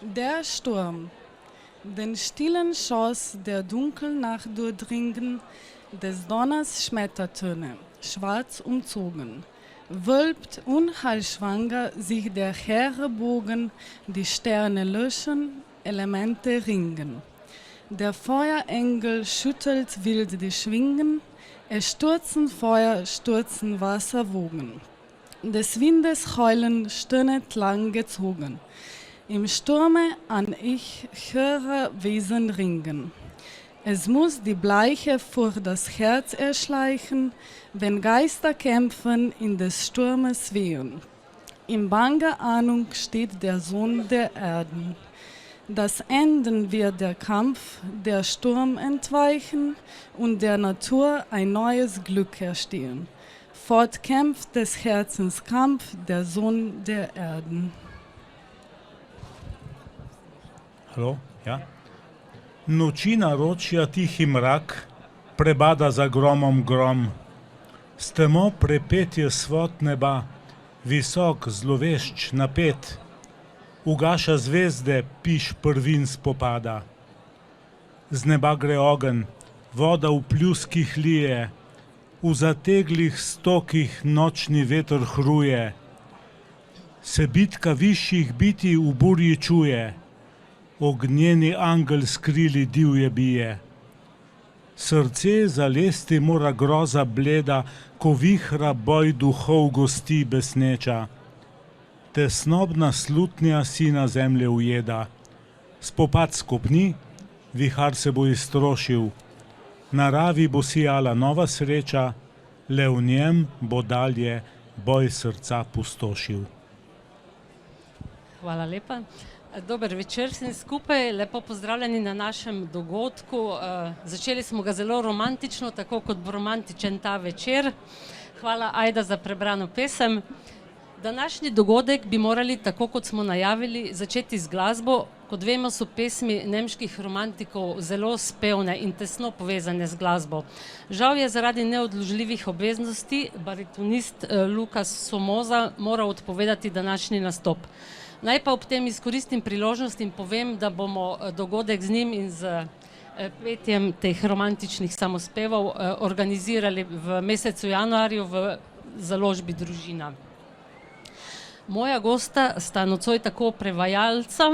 Der Sturm, den stillen Schoß der Dunkelnacht durchdringen, des Donners Schmettertöne, schwarz umzogen, wölbt unheilschwanger sich der hehre Bogen, die Sterne löschen, Elemente ringen. Der Feuerengel schüttelt wild die Schwingen, es stürzen Feuer, stürzen Wasserwogen. Des Windes Heulen stöhnet lang gezogen. Im Sturme an ich höre Wesen ringen. Es muss die Bleiche vor das Herz erschleichen, wenn Geister kämpfen in des Sturmes Wehen. In banger Ahnung steht der Sohn der Erden. Das Enden wird der Kampf, der Sturm entweichen und der Natur ein neues Glück erstehen. Fortkämpft des Herzens Kampf der Sohn der Erden. Halo, ja? Noči naročja tihi mrak, prebada za gromom grom. S temo prepet je svod neba, visok, zlovešč, napet. Ugaša zvezde, piš prvin spopada. Z neba gre ogenj, voda v pljuskih lije, v zateglih stokih nočni veter hruje. Se bitka višjih bitij v burji čuje, ognjeni angel s krili divje bije. Srce zalesti mora groza bleda, ko vihra boj duhov gosti besneča. Tesnobna slutnja si na zemlje ujeda. Spopad skopni, vihar se bo iztrošil. Naravi bo sijala nova sreča, le v njem bo dalje boj srca pustošil. Hvala lepa. Dober večer vsem skupaj, lepo pozdravljeni na našem dogodku. Začeli smo ga zelo romantično, tako kot bo romantičen ta večer. Hvala Ajda za prebrano pesem. Današnji dogodek bi morali, tako kot smo najavili, začeti z glasbo. Kot vemo, so pesmi nemških romantikov zelo spevne in tesno povezane z glasbo. Žal je zaradi neodložljivih obveznosti baritonist Lukas Somoza moral odpovedati današnji nastop. Naj pa ob tem izkoristim priložnost in povem, da bomo dogodek z njim in z petjem teh romantičnih samospevov organizirali v mesecu januarju v založbi Družina. Moja gosta sta nocoj tako prevajalca,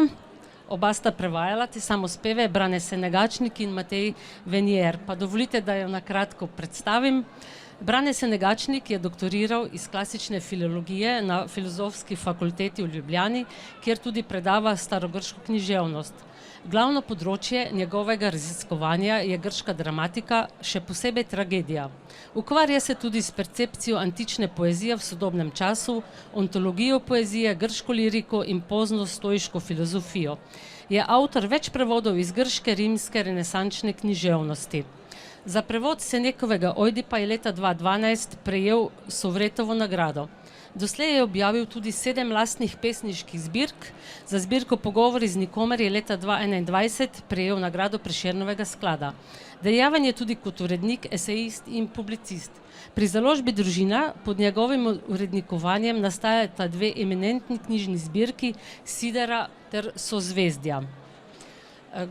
oba sta prevajala te samospeve, Brane Senegačnik in Matej Venier. Pa dovolite, da jo na kratko predstavim. Brane Senegačnik je doktoriral iz klasične filologije na Filozofski fakulteti v Ljubljani, kjer tudi predava starogrško književnost. Glavno področje njegovega raziskovanja je grška dramatika, še posebej tragedija. Ukvarja se tudi s percepcijo antične poezije v sodobnem času, ontologijo poezije, grško liriko in pozno stoiško filozofijo. Je avtor več prevodov iz grške, rimske, renesančne književnosti. Za prevod Senekovega Ojdipa je leta 2012 prejel Sovretovo nagrado. Doslej je objavil tudi 7 lastnih pesniških zbirk. Za zbirko Pogovori z nikomer je leta 2021 prejel nagrado Prešernovega sklada. Dejaven je tudi kot urednik, esejist in publicist. Pri založbi Družina pod njegovim urednikovanjem nastajata 2 eminentni knjižni zbirki Sidera ter Sozvezdja.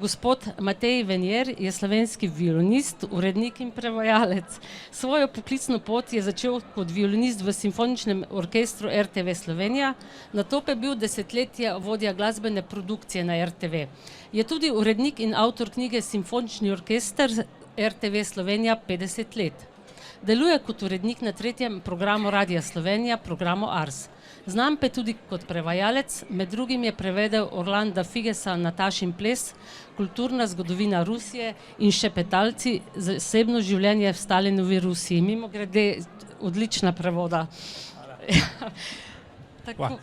Gospod Matej Venier je slovenski violinist, urednik in prevajalec. Svojo poklicno pot je začel kot violinist v simfoničnem orkestru RTV Slovenija, nato pa je bil desetletja vodja glasbene produkcije na RTV. Je tudi urednik in avtor knjige Simfonični orkester RTV Slovenija 50 let. Deluje kot urednik na 3. programu Radia Slovenija, programu Ars. Znam pa tudi kot prevajalec, med drugim je prevedel Orlanda Figesa Natašin ples, Kulturna zgodovina Rusije in Šepetalci, zasebno življenje v Stalinovi Rusiji. Mimogrede, odlična prevoda. Tako,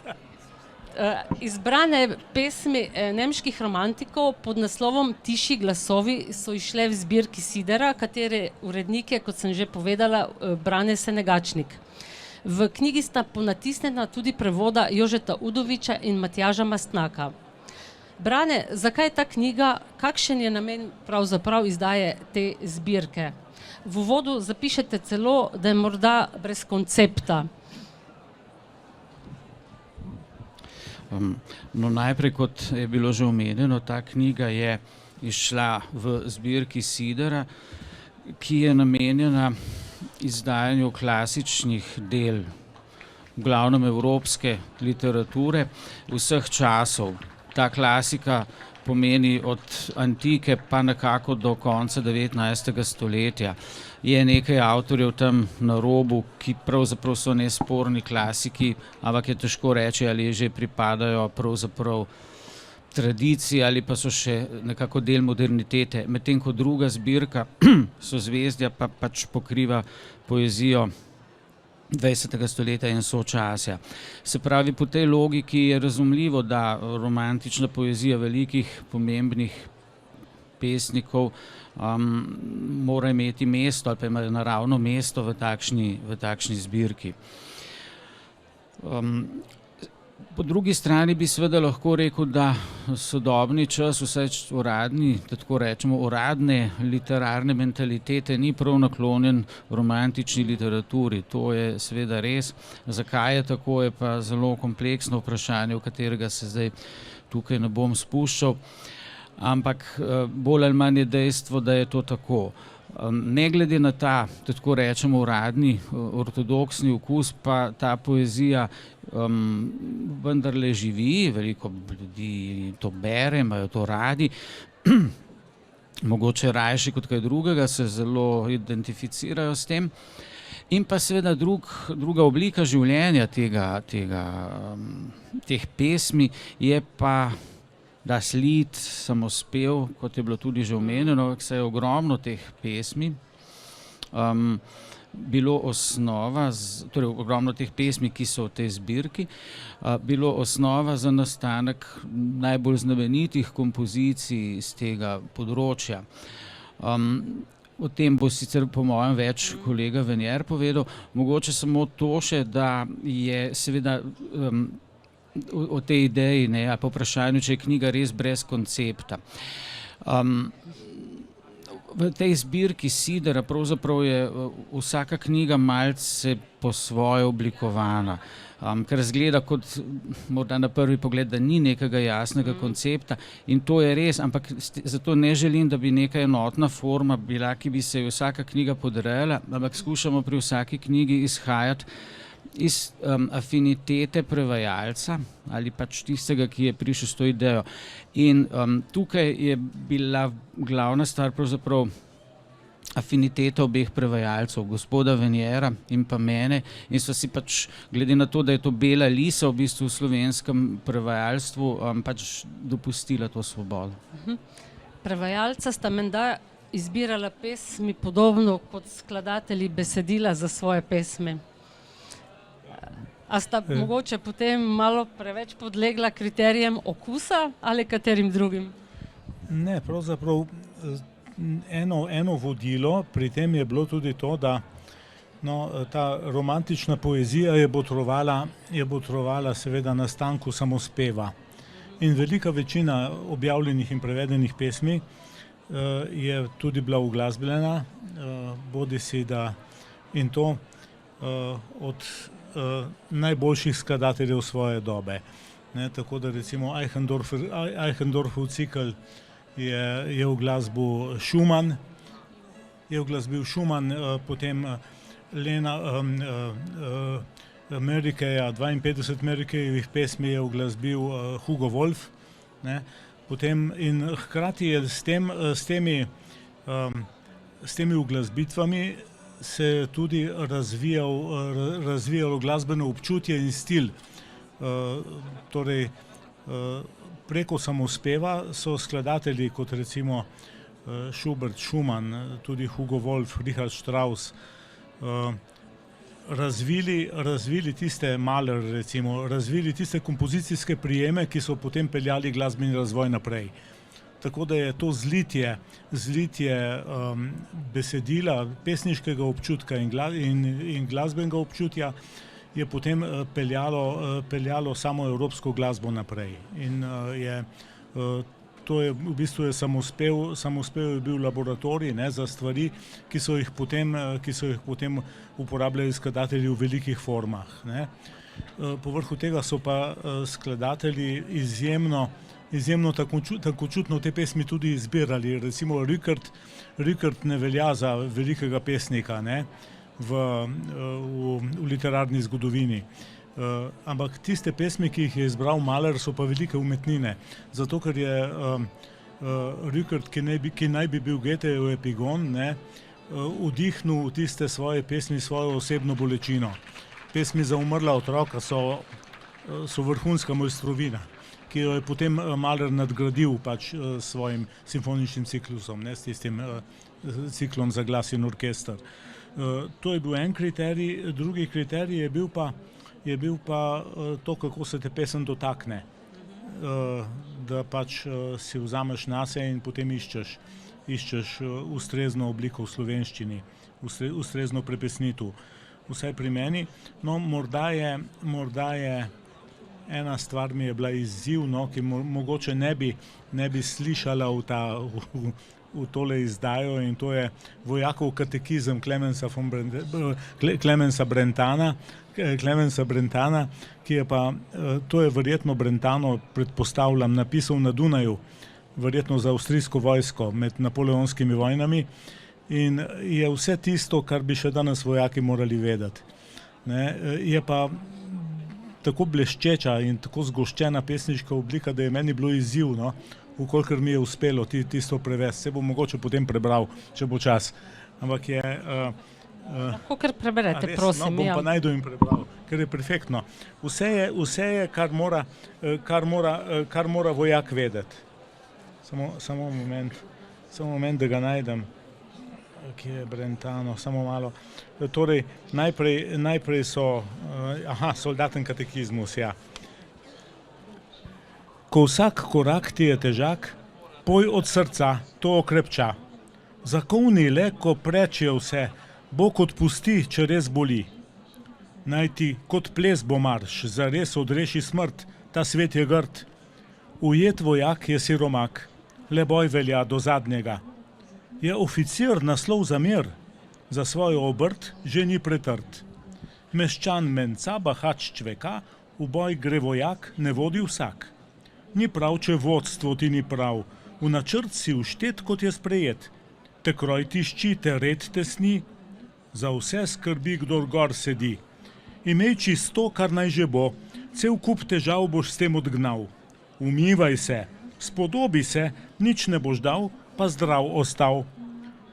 izbrane pesmi nemških romantikov pod naslovom Tiši glasovi so išle v zbirki Sidera, katere urednik je, kot sem že povedala, Brane Senegačnik. V knjigi sta ponatisnjena tudi prevoda Jožeta Udoviča in Matjaža Mastnaka. Brane, zakaj ta knjiga, kakšen je namen pravzaprav izdaje te zbirke? V uvodu zapišete celo, da je morda brez koncepta. No, najprej, kot je bilo že omenjeno, ta knjiga je izšla v zbirki Sidera, ki je namenjena izdajanju klasičnih del, v glavnem evropske literature vseh časov. Ta klasika pomeni od antike pa nekako do konca 19. stoletja. Je nekaj avtorjev tam na robu, ki pravzaprav so nesporni klasiki, ampak je težko reči, ali že pripadajo pravzaprav tradiciji ali pa so še nekako del modernitete. Medtem ko druga zbirka Sozvezdja pa pač pokriva poezijo 20. stoletja in sočasja. Se pravi, po tej logiki je razumljivo, da romantična poezija velikih, pomembnih pesnikov mora imeti mesto ali pa ima naravno mesto v takšni zbirki. Po drugi strani bi seveda lahko rekel, da sodobni čas, vsaj uradni, da tako rečemo, uradne literarne mentalitete ni prav naklonjen romantični literaturi. To je seveda res. Zakaj je tako, je pa zelo kompleksno vprašanje, v katerega se zdaj tukaj ne bom spuščal. Ampak bolj ali manj je dejstvo, da je to tako. Ne glede na ta, tako rečemo, uradni, ortodoksni okus, pa ta poezija vendarle živi, veliko ljudi to bere, imajo to radi, mogoče rajši kot kaj drugega, se zelo identificirajo s tem. In pa seveda druga oblika življenja teh pesmi je pa Das Lied, samospev, kot je bilo tudi že omenjeno, saj je ogromno teh pesmi bilo osnova, torej ogromno teh pesmi, ki so v tej zbirki, bilo osnova za nastanek najbolj znamenitih kompozicij iz tega področja. O tem bo sicer po mojem več kolega Venier povedal, mogoče samo to še, da je seveda o tej ideji, po vprašanju, če je knjiga res brez koncepta. V tej zbirki Sidera pravzaprav je vsaka knjiga malce po svoje oblikovana, ker zgleda kot morda na prvi pogled, da ni nekega jasnega koncepta, in to je res, ampak zato ne želim, da bi neka enotna forma bila, ki bi se jo vsaka knjiga podrejala, ampak skušamo pri vsaki knjigi izhajati iz afinitete prevajalca ali pač tistega, ki je prišel s to idejo. In tukaj je bila glavna stvar pravzaprav afiniteta obeh prevajalcev, gospoda Veniera in pa mene, in so si pač, glede na to, da je to bela lisa v bistvu v slovenskem prevajalstvu, pač dopustila to svobodo. Prevajalca sta menda izbirala pesmi podobno kot skladatelji besedila za svoje pesmi. A sta mogoče potem malo preveč podlegla kriterijem okusa ali katerim drugim? Ne, pravzaprav eno vodilo pri tem je bilo tudi to, da ta romantična poezija je botrovala seveda nastanku samospeva. In velika večina objavljenih in prevedenih pesmi je tudi bila uglasbljena, bodisi da in to od najboljših skladateljev svoje dobe. Tako da recimo Eichendorffov cikel je uglasbil Schumann, potem Lena Merikeja, 52 Merikejevih pesmi je uglasbil Hugo Wolf, potem in hkrati je s temi uglasbitvami se je tudi razvijalo glasbeno občutje in stil. Torej, preko samospeva so skladatelji kot recimo Schubert, Schumann, tudi Hugo Wolf, Richard Strauss, razvili tiste Mahler, recimo, razvili tiste kompozicijske prijeme, ki so potem peljali glasbeni razvoj naprej. Tako da je to zlitje besedila, pesniškega občutka in glasbenega občutja je potem peljalo samo evropsko glasbo naprej. In to je v bistvu samospev je bil laboratorij za stvari, ki so jih potem uporabljali skladatelji v velikih formah. Povrhu tega so pa skladatelji izjemno tankočutno te pesmi tudi izbirali. Recimo Rückert ne velja za velikega pesnika, ne, v literarni zgodovini. Ampak tiste pesmi, ki jih je izbral Mahler, so pa velike umetnine. Zato, ker je Rückert, ki naj bi bil Goethejev epigon, ne, vdihnil v tiste svoje pesmi svojo osebno bolečino. Pesmi za umrla otroka so vrhunska mojstrovina, ki jo je potem Mahler nadgradil pač s svojim simfoničnim ciklusom, ne, s tistim ciklom za glas in orkester. To je bil en kriterij, drugi kriterij je bil pa to, kako se te pesem dotakne. Da pač si vzameš nase in potem iščeš ustrezno obliko v slovenščini, ustrezno prepesnitev. Vsaj pri meni. No, morda je ena stvar mi je bila izziv, no, ki mogoče ne bi slišala v tole izdajo, in to je Vojakov katekizem Clemensa Brentana, ki je pa, to je verjetno Brentano, predpostavljam, napisal na Dunaju, verjetno za avstrijsko vojsko med napoleonskimi vojnami, in je vse tisto, kar bi še danes vojaki morali vedeti. Ne, je pa tako bleščeča in tako zgoščena pesniška oblika, da je meni bilo izziv, no, vkolikor mi je uspelo tisto prevesti. Se bom mogoče potem prebral, če bo čas. Ampak je... Lahko kar preberete, prosim. No, bom pa najdu in prebral, ker je perfektno. Vse je, kar mora vojak vedeti. Samo moment, da ga najdem. Kje je Brentano, samo malo. Torej, najprej so, soldaten katekizmus, ja. Ko vsak korak ti je težak, poj od srca, to okrepča. Zakoni le, ko prečijo vse, Bog odpusti, če res boli. Naj ti kot ples bo marš, zares odreši smrt, ta svet je grd. Ujet vojak je siromak, le boj velja do zadnjega. Je oficir naslov za mir, za svojo obrt že ni pretrd. Meščan menca, bahač čveka, v boj gre vojak, ne vodi vsak. Ni prav, če vodstvo ti ni prav, v načrt si vštet, kot je sprejet. Te kroj tišči, te red tesni, za vse skrbi, kdor gor sedi. Imej čisto, kar naj že bo, cel kup težav boš s tem odgnal. Umivaj se, spodobi se, nič ne boš dal, pa zdrav ostal.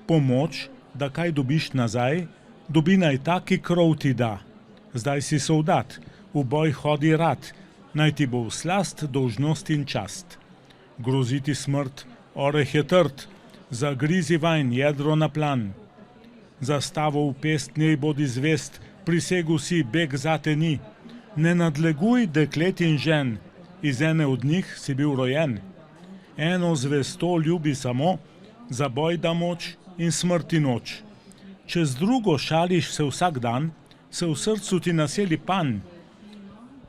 Pomoč, da kaj dobiš nazaj, dobi naj ta, ki krov ti da. Zdaj si soldat, v boj hodi rad, naj ti bo v slast dolžnost in čast. Groziti smrt, oreh je trd, zagrizi vanj jedro na plan. Zastavo v pest njej bodi zvest, prisegu si, beg zate ni. Ne nadleguj deklet in žen, iz ene od njih si bil rojen. Eno zvesto ljubi samo, za boj da moč in smrti noč. Čez drugo šališ se vsak dan, se v srcu ti naseli panj.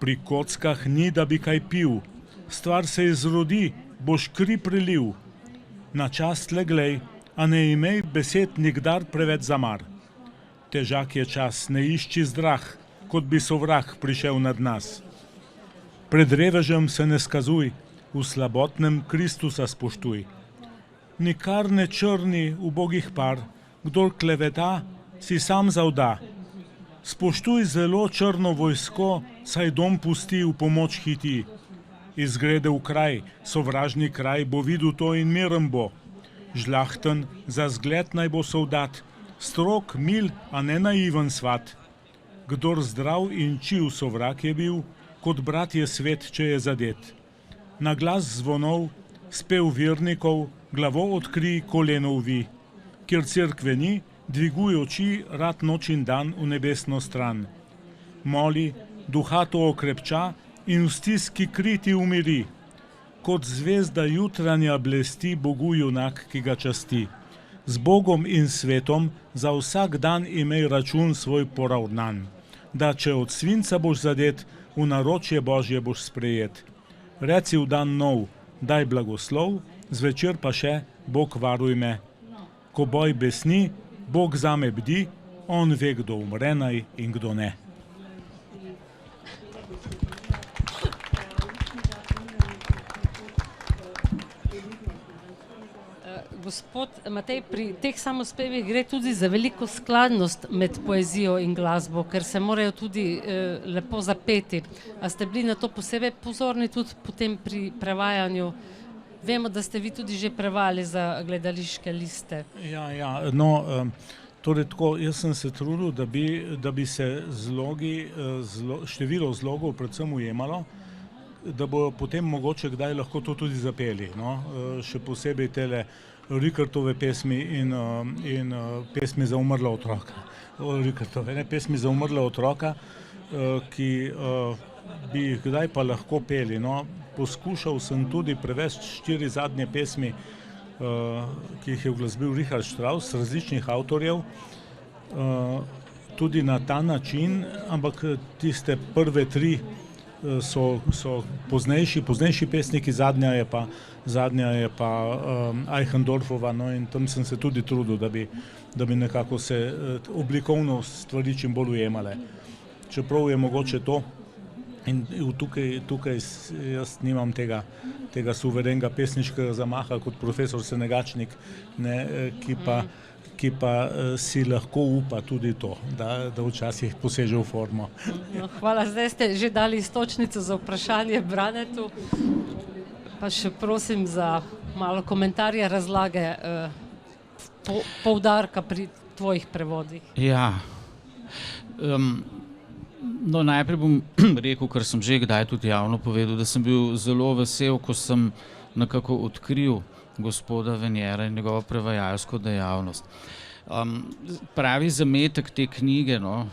Pri kockah ni, da bi kaj pil, stvar se izrodi, boš kri prelil. Na čast le glej, a ne imej besed nikdar preveč zamar. Težak je čas, ne išči zdrah, kot bi sovrag prišel nad nas. Pred revežem se ne skazuj, v slabotnem Kristusa spoštuj. Nikar ne črni ubogih par, kdor kleveta, si sam zavda. Spoštuj zelo črno vojsko, saj dom pusti, v pomoč hiti. Izgrede v kraj, sovražni kraj, bo videl to in miren bo. Žlahten, za zgled naj bo soldat, strog, mil, a ne naiven svat. Kdor zdrav in čiv sovrag je bil, kot brat je svet, če je zadet. Na glas zvonov, spev vernikov, glavo odkri, koleno uvi. Kjer cerkve ni, dviguj oči, rad noč in dan v nebesno stran. Moli, duha to okrepča in v stiski kriti umiri. Kot zvezda jutranja blesti Bogu junak, ki ga časti. Z Bogom in svetom za vsak dan imej račun svoj poravnan. Da če od svinca boš zadet, v naročje Božje boš sprejet. Reci v dan nov, daj blagoslov, zvečer pa še, Bog varuj me. Ko boj besni, Bog zame bdi, on ve, kdo umre naj in kdo ne. Gospod Matej, pri teh samospevih gre tudi za veliko skladnost med poezijo in glasbo, ker se morajo tudi lepo zapeti. A ste bili na to posebej pozorni tudi potem pri prevajanju? Vemo, da ste vi tudi že prevajali za gledališke liste. Torej tako, jaz sem se trudil, da bi se število zlogov predvsem ujemalo, da bo potem mogoče kdaj lahko to tudi zapeli, no? Še posebej tele Rikartove pesmi in pesmi za umrla otroka. Pesmi za umrla otroka, ki bi jih kdaj pa lahko peli, no? Poskušal sem tudi prevesti 4 zadnje pesmi, ki jih je uglasbil Richard Strauss, različnih avtorjev, tudi na ta način, ampak tiste prve 3 so poznejši pesniki, zadnja je pa Eichendorffova, no, in tam sem se tudi trudil, da bi nekako se oblikovno stvari čim bolj ujemale. Čeprav je mogoče to, in tukaj jaz nimam tega suverenega pesniškega zamaha kot profesor Senegačnik, ne, ki pa si lahko upa tudi to, da včasih poseže v formo. No, hvala, zdaj ste že dali istočnico za vprašanje Branetu, pa še prosim za malo komentarja, razlage, poudarka pri tvojih prevodih. Ja, no najprej bom rekel, kar sem že kdaj tudi javno povedal, da sem bil zelo vesel, ko sem nekako odkril gospoda Veniera in njegovo prevajalsko dejavnost. Pravi zametek te knjige, no,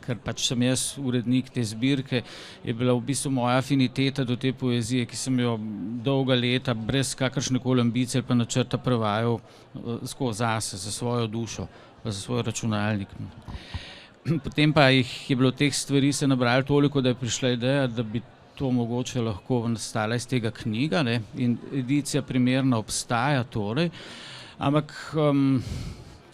ker pač sem jaz urednik te zbirke, je bila v bistvu moja afiniteta do te poezije, ki sem jo dolga leta brez kakršnekoli ambicije ali pa načrta prevajal skozi zase, za svojo dušo, za svoj računalnik. Potem pa je bilo teh stvari se nabrali toliko, da je prišla ideja, da bi to mogoče lahko nastala iz tega knjiga, ne? In edicija primerna obstaja torej, ampak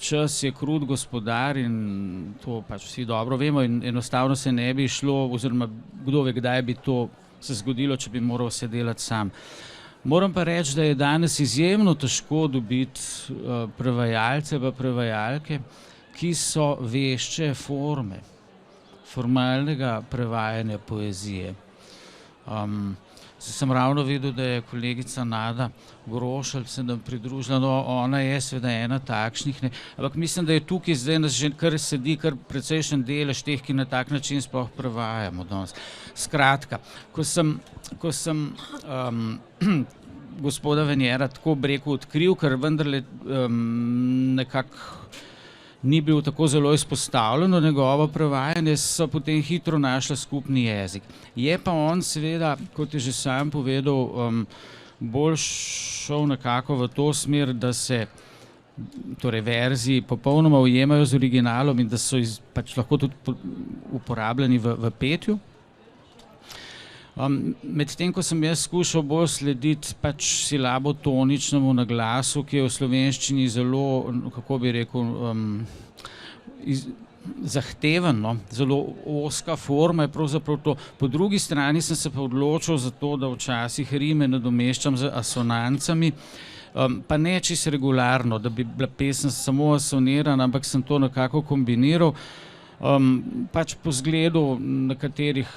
čas je krut gospodar in to pač vsi dobro vemo in enostavno se ne bi šlo, oziroma kdo ve, kdaj bi to se zgodilo, če bi moral vse delati sam. Moram pa reči, da je danes izjemno težko dobiti prevajalce pa prevajalke, ki so vešče forme, formalnega prevajanja poezije. Sem ravno videl, da je kolegica Nada Grošelj se nam pridružila, no ona je seveda ena takšnih, ne, ampak mislim, da je tukaj zdaj nas že kar sedi, kar precejšen delež teh, ki na tak način sploh prevajamo danes. Skratka, ko sem gospoda Veniera tako rekel odkril, ker vendarle nekako ni bil tako zelo izpostavljeno njegovo prevajanje, so potem hitro našli skupni jezik. Je pa on seveda, kot je že sam povedal, bolj šel nekako v to smer, da se torej verziji popolnoma ujemajo z originalom in da so pač lahko tudi uporabljeni v petju. Medtem ko sem jaz skušal bolj slediti pač silabotoničnemu naglasu, ki je v slovenščini zelo, kako bi rekel, zahteven, no? Zelo ozka forma je pravzaprav to. Po drugi strani sem se pa odločil za to, da včasih rime nadomeščam z asonancami, pa ne čisto regularno, da bi bila pesem samo asonirana, ampak sem to nekako kombiniral. Pač po zgledu nekaterih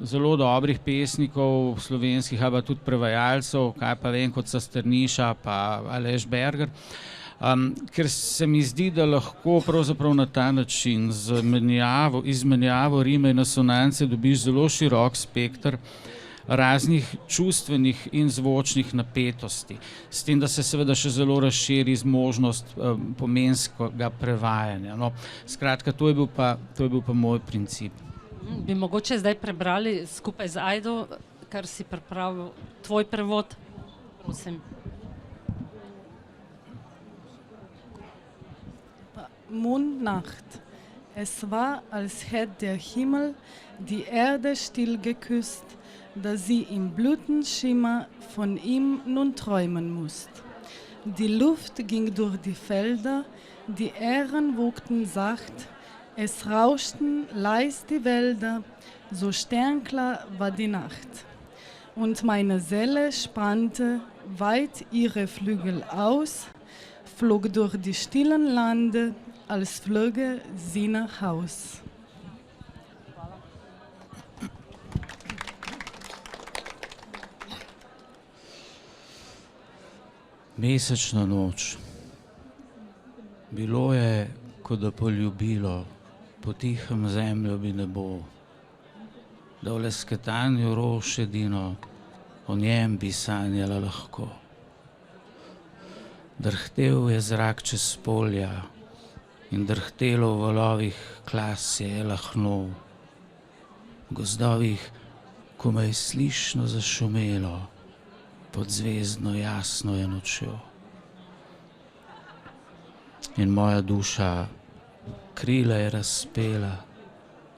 zelo dobrih pesnikov slovenskih, ali pa tudi prevajalcev, kaj pa vem, kot so Strniša pa Aleš Berger, ker se mi zdi, da lahko pravzaprav na ta način z izmenjavo rime in asonance dobiš zelo širok spekter raznih čustvenih in zvočnih napetosti, s tem, da se seveda še zelo razširi možnost pomenskega prevajanja. No, skratka, to je bil pa moj princip. Bi mogoče zdaj prebrali skupaj z Ajdo, kar si pripravil tvoj prevod? Prosim. Mondnacht. Es war, als hätte der Himmel die Erde still geküsst, da sie im Blütenschimmer von ihm nun träumen musst. Die Luft ging durch die Felder, die Ähren wogten sacht, es rauschten leis die Wälder, so sternklar war die Nacht. und meine Seele spannte weit ihre Flügel aus, flog durch die stillen Lande, als flöge sie nach Haus. Mesečna noč. Bilo je, kot da poljubilo, po tihem zemljo bi nebo, da v lesketanju rož edino, o njem bi sanjala lahko. Drhtel je zrak čez polja in drhtelo v valovih klas je lahno. V gozdovih komaj slišno zašumelo, pod zvezdno jasno je nočjo. In moja duša krila je razpela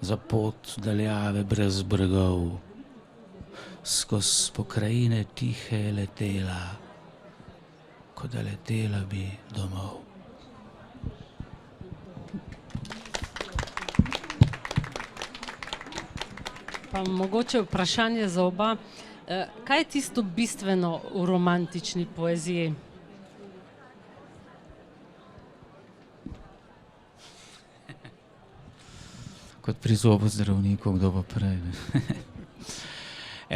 za pot daljave brez bregov. Skoz pokrajine tihe je letela, kot da letela bi domov. Pa mogoče vprašanje za oba. Kaj je tisto bistveno v romantični poeziji? Kot pri zobozdravniku, kdo pa prej.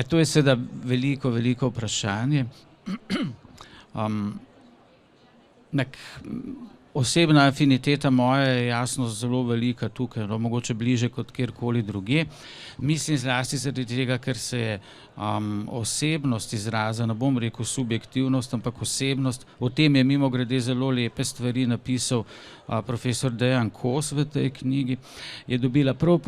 To je seveda veliko vprašanje. Osebna afiniteta moja je jasno zelo velika tukaj, mogoče bliže kot kjerkoli drugje. Mislim zlasti zaradi tega, ker se je osebnost izraza, ne bom rekel subjektivnost, ampak osebnost, o tem je mimogrede zelo lepe stvari napisal profesor Dejan Kos v tej knjigi, je dobila prav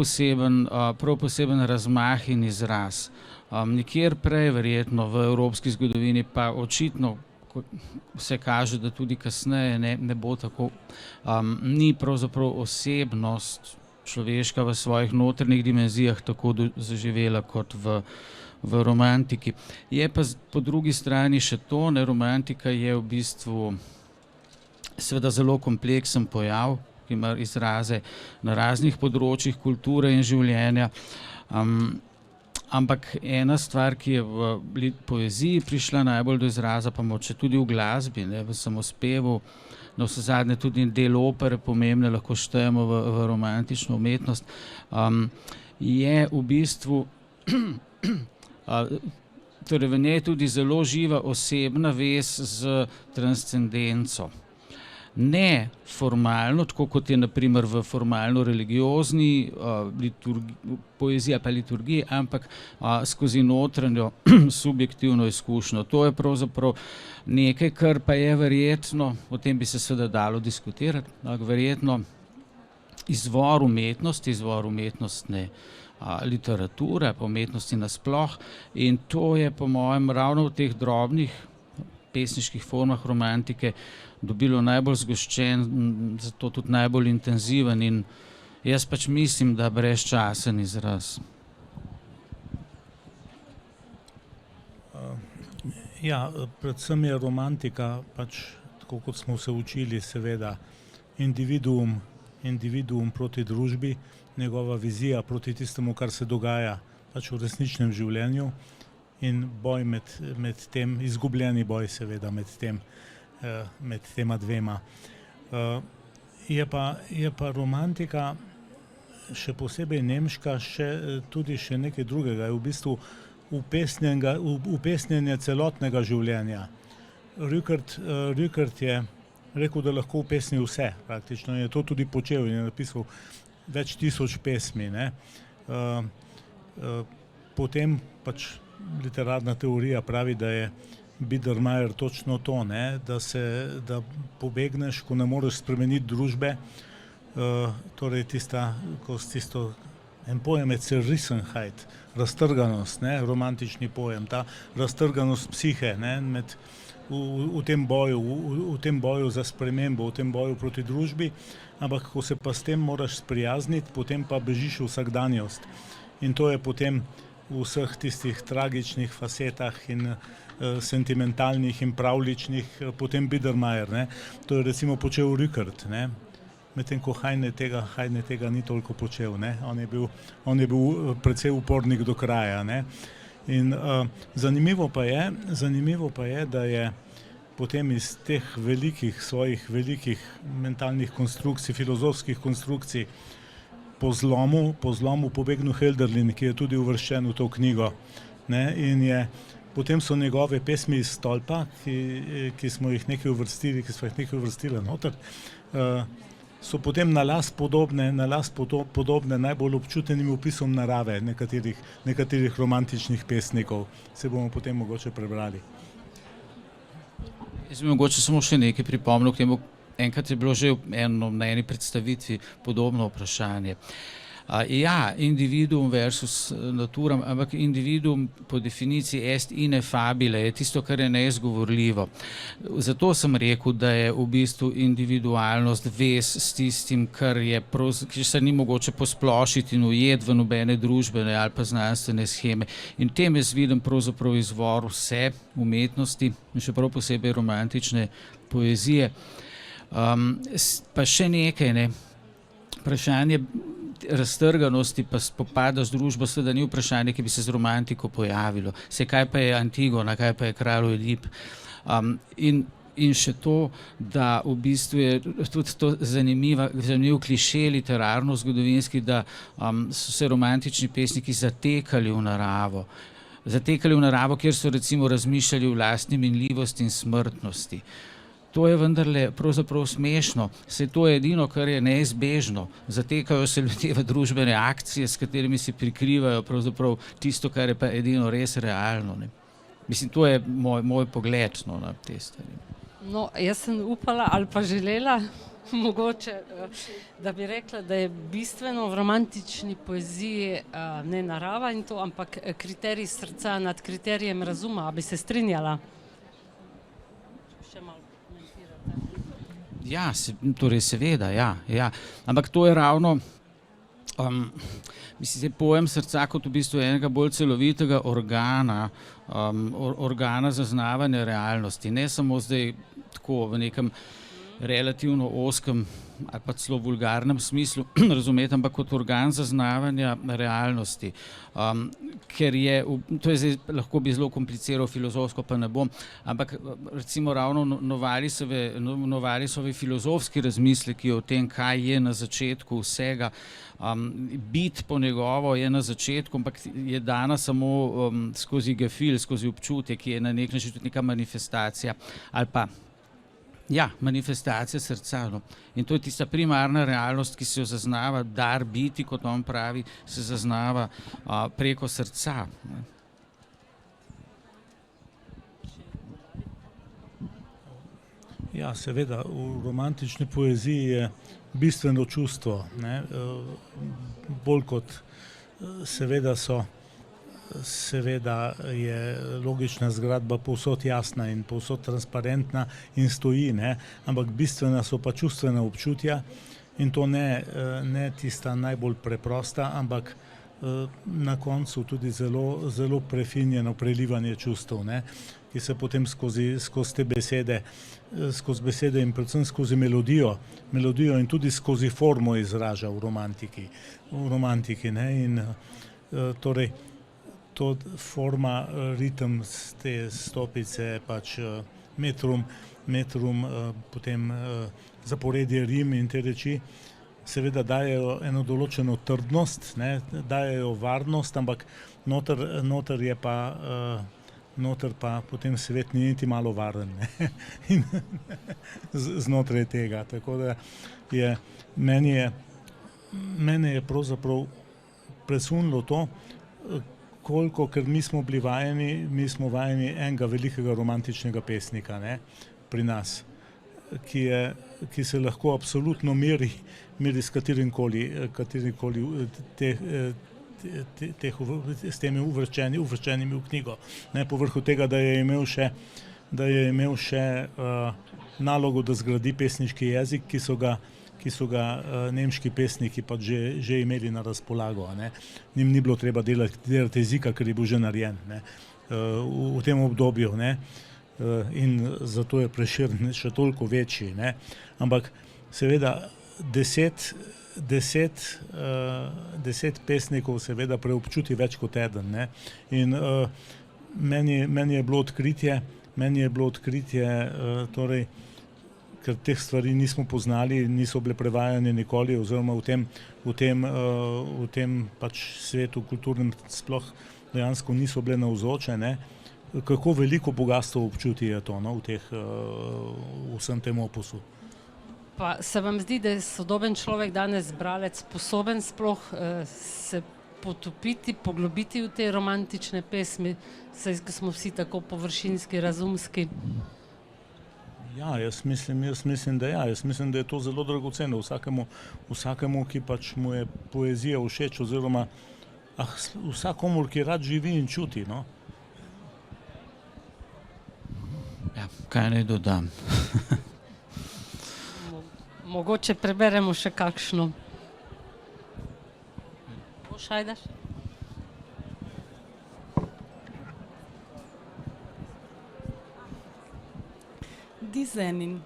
poseben razmah in izraz. Nikjer prej verjetno v evropski zgodovini pa očitno se kaže, da tudi kasneje ne bo tako, ni pravzaprav osebnost človeška v svojih notranjih dimenzijah tako zaživela kot v romantiki. Je pa po drugi strani še to, romantika je v bistvu seveda zelo kompleksen pojav, ki ima izraze na raznih področjih kulture in življenja. Ampak ena stvar, ki je v poeziji prišla najbolj do izraza, pa moče tudi v glasbi, v samospevu, na vse zadnje tudi del opere pomembne, lahko štejemo v romantično umetnost, je v bistvu, torej v njej tudi zelo živa osebna vez z transcendenco. Ne formalno, tako kot je na primer v formalno-religiozni poeziji pa liturgiji, ampak skozi notranjo subjektivno izkušnjo. To je pravzaprav nekaj, kar pa je verjetno, o tem bi se seveda dalo diskutirati, verjetno izvor umetnostne literature, pa umetnosti nasploh, in to je po mojem ravno v teh drobnih pesniških formah romantike dobilo najbolj zgoščen, zato tudi najbolj intenziven in jaz pač mislim, da brezčasen izraz. Predvsem je romantika, pač tako kot smo se učili, seveda individuum proti družbi, njegova vizija proti tistemu, kar se dogaja pač v resničnem življenju in boj med tem, izgubljeni boj seveda med tema dvema. Je pa romantika, še posebej nemška, tudi še nekaj drugega, je v bistvu upesnjenje celotnega življenja. Rückert je rekel, da lahko upesni vse, praktično je to tudi počel in je napisal več tisoč pesmi. Potem pač literarna teorija pravi, da je Biedermeier točno to, da pobegneš, ko ne moreš spremeniti družbe, torej tisto, en pojem je Zerrissenheit, raztrganost, romantični pojem, ta raztrganost psihe, v tem boju za spremembo, v tem boju proti družbi, ampak ko se pa s tem moraš sprijazniti, potem pa bežiš v vsakdanjost. In to je potem v vseh tistih tragičnih facetah in sentimentalnih in pravličnih, potem Biedermeier. To je recimo počel Rückert, medtem ko Heine tega ni toliko počel. On je bil precej upornik do kraja. In zanimivo pa je, da je potem iz teh svojih velikih mentalnih konstrukcij, filozofskih konstrukcij po zlomu pobegnil Hölderlin, ki je tudi uvrščen v to knjigo. Ne? In potem so njegove pesmi iz stolpa, ki smo jih nekaj uvrstili noter, so potem na las podobne najbolj občutenim opisom narave nekaterih romantičnih pesnikov. Se bomo potem mogoče prebrali. Jaz bi mogoče samo še nekaj pripomnil k temu. Enkrat je bilo že na eni predstavitvi podobno vprašanje. Ja, individuum versus naturam, ampak individuum po definiciji est ineffabile, je tisto, kar je neizgovorljivo. Zato sem rekel, da je v bistvu individualnost vez s tistim, kar se ni mogoče posplošiti in ujeti v nobene družbene ali pa znanstvene sheme. In tem jaz vidim pravzaprav izvor vse umetnosti, še prav posebej romantične poezije. Pa še nekaj, vprašanje raztrganosti pa spopada z družbo seveda ni vprašanje, ki bi se z romantiko pojavilo. Kaj pa je Antigona, kaj pa je kralj Oidip. In še to, da v bistvu je tudi to zanimiv kliše literarno-zgodovinski, da so se romantični pesniki zatekali v naravo. Kjer so recimo razmišljali o lastni minljivosti in smrtnosti. To je vendarle pravzaprav smešno, saj to je edino, kar je neizbežno. Zatekajo se ljudje v družbene akcije, s katerimi si prikrivajo pravzaprav tisto, kar je pa edino res realno. Mislim, to je moj pogled na te stvari. No, jaz sem upala ali pa želela, mogoče, da bi rekla, da je bistveno v romantični poeziji ne narava in to, ampak kriterij srca nad kriterijem razuma. A bi se strinjala? Še malo. Ja, torej seveda, ja. Ampak to je ravno, pojem srca kot v bistvu enega bolj celovitega organa zaznavanja realnosti. Ne samo zdaj tako v nekem relativno ozkem ali pa celo vulgarnem smislu razumeti, ampak kot organ zaznavanja realnosti. Ker to je zdaj, lahko bi zelo kompliciral filozofsko, pa ne bom, ampak recimo ravno Novalisove filozofski razmisleki o tem, kaj je na začetku vsega, bit po njegovo je na začetku, ampak je dana samo skozi gefil, skozi občutje, ki je na nek način tudi neka manifestacija ali pa manifestacija srca. In to je tista primarna realnost, ki se jo zaznava, dar biti, kot on pravi, se zaznava preko srca. Ja, seveda, v romantični poeziji je bistveno čustvo. Bolj kot seveda je logična zgradba povsod jasna in povsod transparentna in stoji, ampak bistvena so pa čustvena občutja in to ne tista najbolj preprosta, ampak na koncu tudi zelo, zelo prefinjeno prelivanje čustev, ki se potem skozi te besede, skozi besede in predvsem skozi melodijo in tudi skozi formo izraža v romantiki. In torej to forma, ritem, te stopice, pač metrum, potem zaporedje rim in te reči, seveda dajejo eno določeno trdnost, dajejo varnost, ampak noter pa potem svet ni niti malo varen in znotraj tega. Tako da mene je pravzaprav presunilo to, ker mi smo vajeni enega velikega romantičnega pesnika pri nas, ki se lahko absolutno meri s katerimkoli s temi uvrščenimi v knjigo. Povrhu tega, da je imel še nalogo, da zgradi pesniški jezik, ki so ga nemški pesniki pa že imeli na razpolago. Njim ni bilo treba delati jezika, ker je bil že narejen v tem obdobju. In zato je Prešeren še toliko večji. Ampak seveda 10 pesnikov seveda preobčuti več kot eden, ne. In meni je bilo odkritje, torej, ker teh stvari nismo poznali, niso bile prevajane nikoli, oziroma v tem pač svetu kulturnem sploh dejansko niso bile navzoče, ne. Kako veliko bogastvo občuti je to, no, v vsem tem opusu. Pa se vam zdi, da je sodoben človek danes, bralec, sposoben sploh se potopiti, poglobiti v te romantične pesmi, saj smo vsi tako površinski, razumski? Ja, jaz mislim, da ja. Jaz mislim, da je to zelo dragoceno vsakemu, ki pač mu je poezija všeč, oziroma vsakomur, ki rad živi in čuti, no. Ja, kaj naj dodam? Mogoče preberemo še kakšno. Boš, Ajdaš? Die Sennin.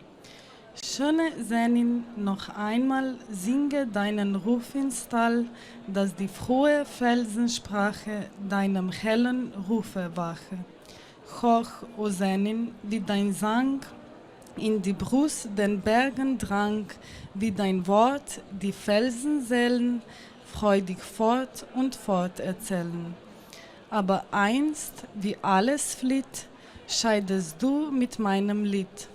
Schöne Sennin, noch einmal singe deinen Ruf ins Tal, dass die frohe Felsensprache deinem hellen Rufe wache. Hoch, o Sennin, wie dein Sang in die Brust den Bergen drang, wie dein Wort die Felsenseelen freudig fort und fort erzählen. Aber einst, wie alles flieht, scheidest du mit meinem Lied,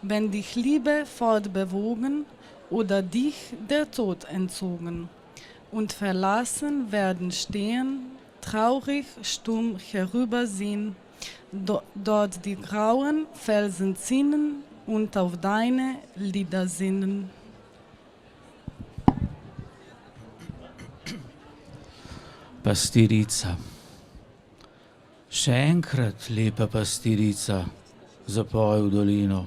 wenn dich Liebe fortbewogen oder dich der Tod entzogen, und verlassen werden stehen, traurig, stumm herübersehen, dort die grauen Felsen ziehen und auf deine Lieder sinnen. Pastirica. Še enkrat, lepa pastirica, zapoj v dolino.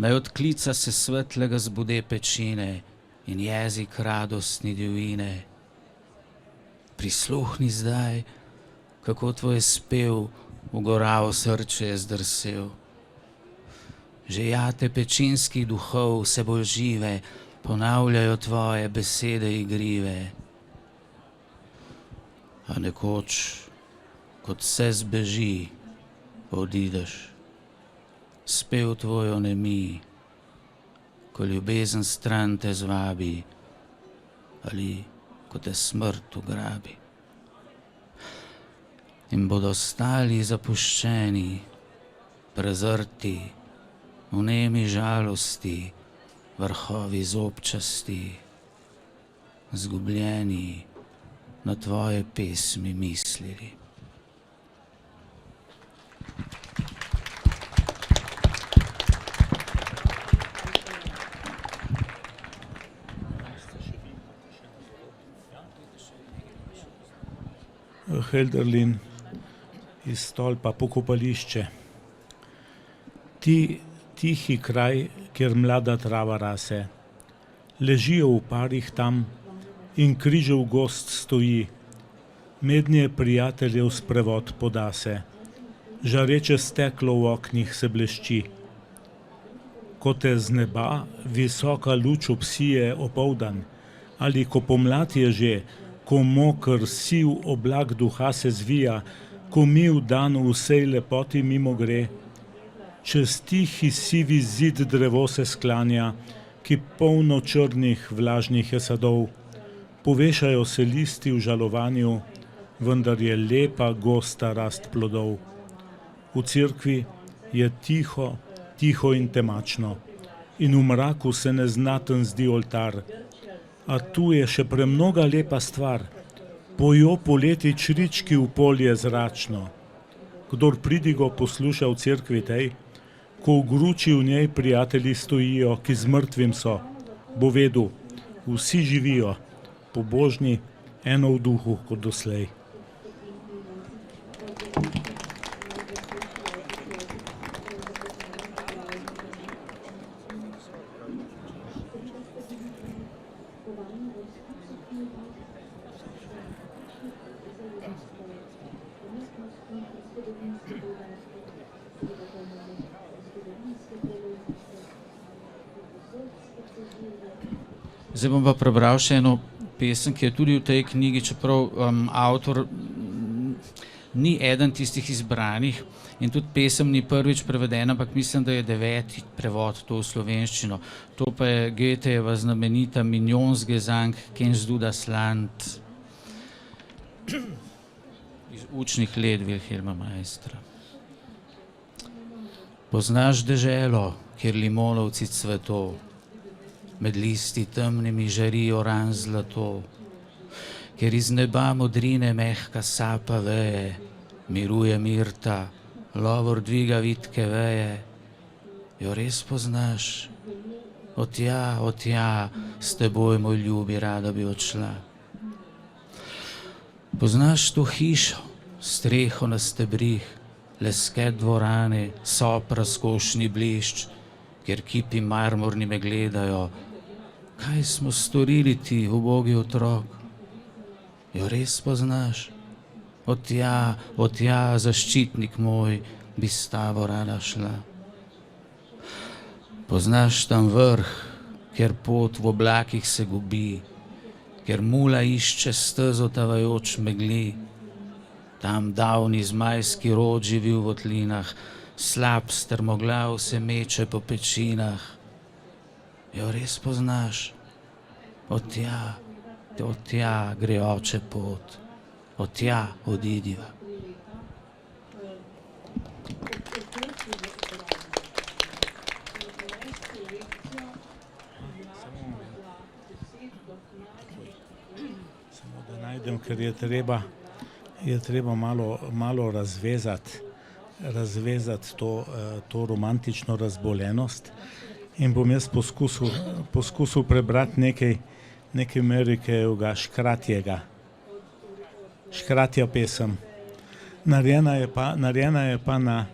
Naj odklica se svetlega zbude pečine in jezik radostni divjine. Prisluhni zdaj, kako tvoj spev v goravo srce je zdrsel. Že jate pečinskih duhov vse bolj žive ponavljajo tvoje besede igrive. A nekoč, kot vse zbeži, odideš. Spev tvoj onemi, ko ljubezen stran te zvabi ali ko te smrt ugrabi. In bodo stali zapuščeni, prezrti, v nemi žalosti, vrhovi zobčasti, zgubljeni, na tvoje pesmi mislili. Hölderlin iz stolpa Pokopališče. Ti tihi kraj, kjer mlada trava rase, ležijo v parih tam in križev gozd stoji, mednje prijateljev sprevod poda se, žareče steklo v oknih se blešči. Ko te z neba visoka luč obsije opoldan, ali ko pomlad je že, ko moker siv oblak duha se zvija, ko mil dan v vsej lepoti mimo gre, čez tihi sivi zid drevo se sklanja, ki polno črnih vlažnih je sadov, povešajo se listi v žalovanju, vendar je lepa gosta rast plodov. V cerkvi je tiho, tiho in temačno, in v mraku se neznaten zdi oltar. A tu je še premnoga lepa stvar, pojo poleti črički v polje zračno. Kdor pridigo posluša v cerkvi tej, ko v gruči v njej prijatelji stojijo, ki z mrtvim so, bo vedel, vsi živijo, pobožni, eno v duhu kot doslej. Zdaj bom pa prebral še eno pesem, ki je tudi v tej knjigi, čeprav avtor ni eden tistih izbranih in tudi pesem ni prvič prevedena, ampak mislim, da je 9. prevod to v slovenščino. To pa je Goethejeva znamenita Mignonsgesang, Kennst du das Land? Iz učnih let Wilhelma Meistra. Poznaš deželo, kjer limonovci cveto, med listi temnimi žari oran zlato, kjer iz neba modrine mehka sapa veje, miruje mirta, lovor dviga vitke veje. Jo res poznaš? Otja, s teboj, moj ljubi, rada bi odšla. Poznaš to hišo, streho na stebrih, leske dvorane, sob razkošni blišč, kjer kipi marmorni me gledajo. Kaj smo storili ti, ubogi otrok? Jo res poznaš? Otja, zaščitnik moj, bi s tabo rada šla. Poznaš tam vrh, kjer pot v oblakih se gubi, kjer mula išče stezo tavajoč megli. Tam davni zmajski rod živi v votlinah, slab strmoglav se meče po pečinah. Jo res poznaš? Otja gre oče pot, otja odidiva. Samo da najdem, ker je treba malo razvezati to romantično razboljenost. In bom jaz poskusil prebrati nekaj Merikejevega Škratja pesem. Narejena je pa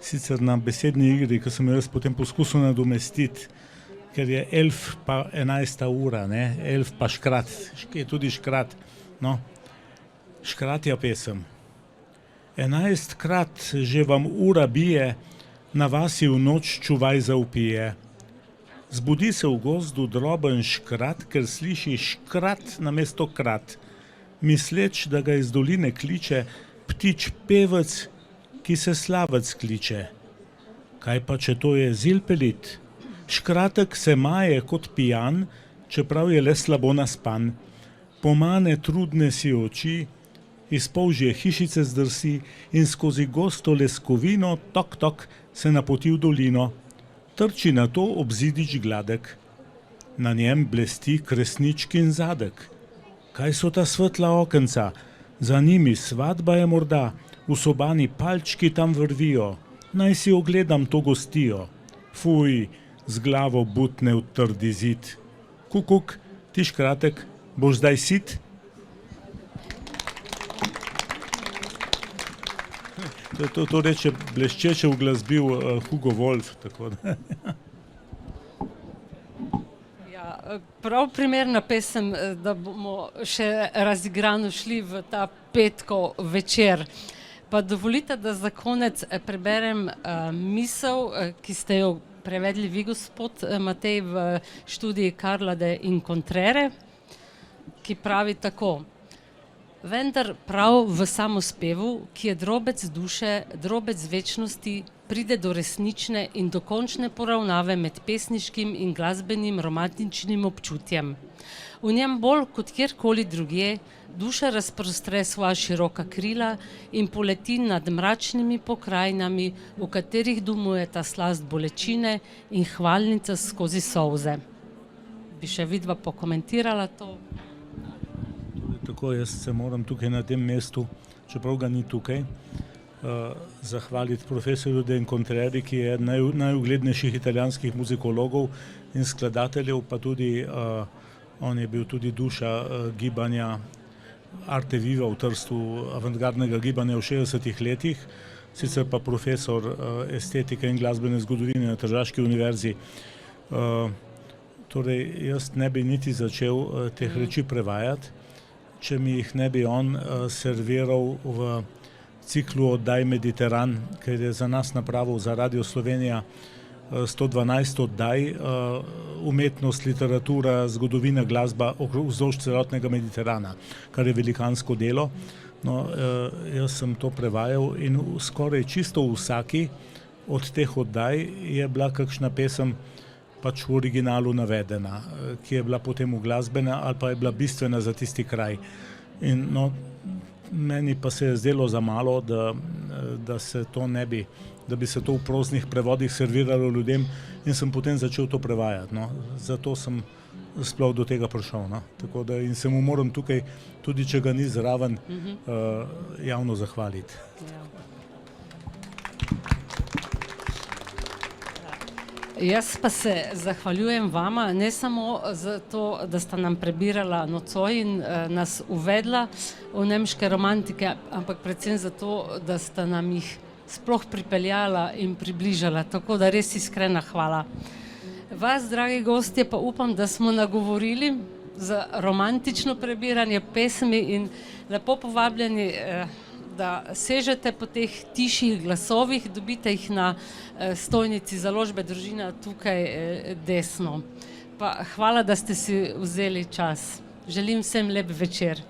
sicer na besedni igri, ki sem jo jaz potem poskusil nadomestiti, ker je 11 pa 11 ura, ne, 11 pa škrat, je tudi škrat, no. Škratja pesem. 11-krat že vam ura bije, na vasi v noč čuvaj zaupije. Zbudi se v gozdu droben škrat, ker sliši škrat namesto krat, misleč, da ga iz doline kliče ptič pevec, ki se slavec kliče. Kaj pa, če to je zilpelit? Škratek se maje kot pijan, čeprav je le slabo naspan. Pomane trudne si oči, iz polžje hišice zdrsi in skozi gosto leskovino tok se napoti v dolino. Trči na to obzidič gladek, na njem blesti kresničkin zadek. Kaj so ta svetla okenca? Za njimi svatba je morda, v sobani palčki tam vrvijo. Naj si ogledam to gostijo. Fuj, z glavo butne v trdi zid. Kukuk, ti škratek, boš zdaj sit? To reče bleščeče uglasbil Hugo Wolf, tako da. Ja, prav primerna pesem, da bomo še razigrano šli v ta petkov večer. Pa dovolite, da za konec preberem misel, ki ste jo prevedli vi, gospod Matej, v študiji Karla de Incontrere, ki pravi tako. Vendar prav v samospevu, ki je drobec duše, drobec večnosti, pride do resnične in dokončne poravnave med pesniškim in glasbenim romantičnim občutjem. V njem bolj kot kjerkoli drugje duša razprostre svoja široka krila in poleti nad mračnimi pokrajinami, v katerih domuje ta slast bolečine in hvalnica skozi solze. Bi še vidva pokomentirala to? Tako, jaz se moram tukaj na tem mestu, čeprav ga ni tukaj, zahvaliti profesorju de Incontreri, ki je najuglednejših italijanskih muzikologov in skladateljev, pa tudi on je bil tudi duša gibanja Arte Viva v Trstu, avantgardnega gibanja v 60-ih letih, sicer pa profesor estetike in glasbene zgodovine na Tržaški univerzi. Torej, jaz ne bi niti začel teh reči prevajati, če mi jih ne bi on serviral v ciklu Oddaj Mediteran, ker je za nas napravil, za Radio Slovenija, 112 oddaj, umetnost, literatura, zgodovina, glasba vzdolž celotnega Mediterana, kar je velikansko delo. No, jaz sem to prevajal in skoraj čisto v vsaki od teh oddaj je bila kakšna pesem pač v originalu navedena, ki je bila potem uglasbena ali pa je bila bistvena za tisti kraj. In no, meni pa se je zdelo za malo, da se to ne bi, da bi se to v proznih prevodih serviralo ljudem in sem potem začel to prevajati. No. Zato sem sploh do tega prišel. No. Tako da in se mu moram tukaj, tudi če ga ni zraven, javno zahvaliti. Jaz pa se zahvaljujem vama, ne samo za to, da sta nam prebirala nocoj in nas uvedla v nemške romantike, ampak predvsem za to, da sta nam jih sploh pripeljala in približala. Tako da res iskrena hvala. Vas, dragi gostje, pa upam, da smo nagovorili za romantično prebiranje pesmi in lepo povabljeni, da sežete po teh tiših glasovih, dobite jih na stojnici založbe Družina tukaj desno. Pa hvala, da ste si vzeli čas. Želim vsem lep večer.